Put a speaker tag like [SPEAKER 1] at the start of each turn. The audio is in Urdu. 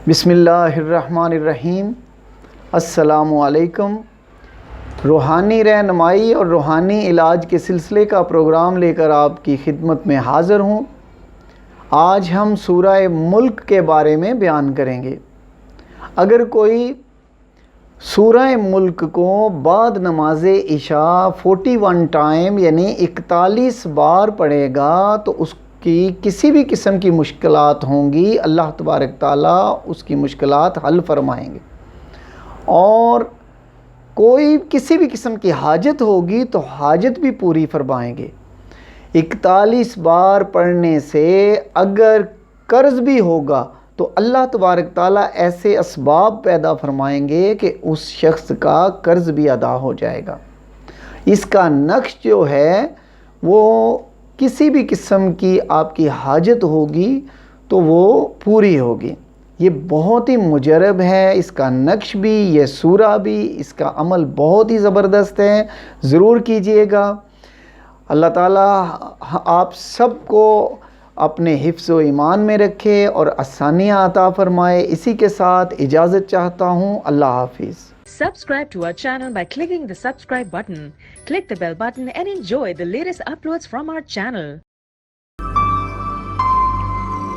[SPEAKER 1] بسم اللہ الرحمن الرحیم۔ السلام علیکم۔ روحانی رہنمائی اور روحانی علاج کے سلسلے کا پروگرام لے کر آپ کی خدمت میں حاضر ہوں۔ آج ہم سورہ ملک کے بارے میں بیان کریں گے۔ اگر کوئی سورہ ملک کو بعد نماز عشاء 41 ٹائم یعنی 41 بار پڑھے گا تو اس کی کسی بھی قسم کی مشکلات ہوں گی، اللہ تبارک تعالیٰ اس کی مشکلات حل فرمائیں گے، اور کوئی کسی بھی قسم کی حاجت ہوگی تو حاجت بھی پوری فرمائیں گے۔ 41 بار پڑھنے سے اگر قرض بھی ہوگا تو اللہ تبارک تعالیٰ ایسے اسباب پیدا فرمائیں گے کہ اس شخص کا قرض بھی ادا ہو جائے گا۔ اس کا نقش جو ہے وہ کسی بھی قسم کی آپ کی حاجت ہوگی تو وہ پوری ہوگی۔ یہ بہت ہی مجرب ہے، اس کا نقش بھی، یہ سورہ بھی، اس کا عمل بہت ہی زبردست ہے، ضرور کیجئے گا۔ اللہ تعالیٰ آپ سب کو اپنے حفظ و ایمان میں رکھے اور آسانیاں عطا فرمائے۔ اسی کے ساتھ اجازت چاہتا ہوں۔ اللہ حافظ۔
[SPEAKER 2] Subscribe to our channel by clicking the subscribe button. Click the bell button and enjoy the latest uploads from our channel.